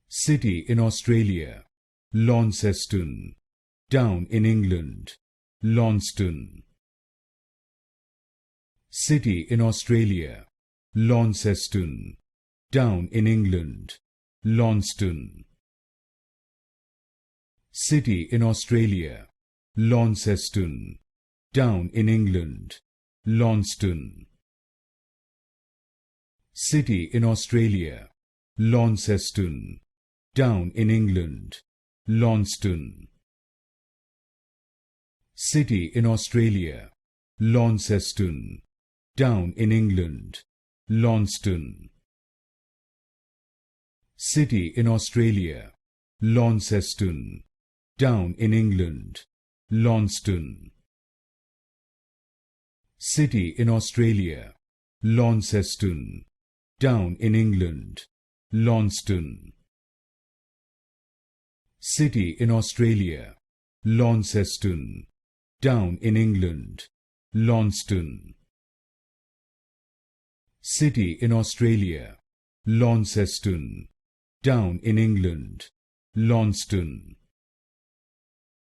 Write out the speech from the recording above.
City in Australia, Launceston. Town in England, Launceston. City in Australia, Launceston. Town in England, Launceston. City in Australia, Launceston. Town in England, Launceston. City in Australia, Launceston. Town in England, Launceston. City in Australia, Launceston. Town in England, Launceston. City in Australia, Launceston. Town in England, Launceston. City in Australia, Launceston. Town in England, Launceston. City in Australia, Launceston. Town in England, Launceston. City in Australia, Launceston. Town in England, Launceston.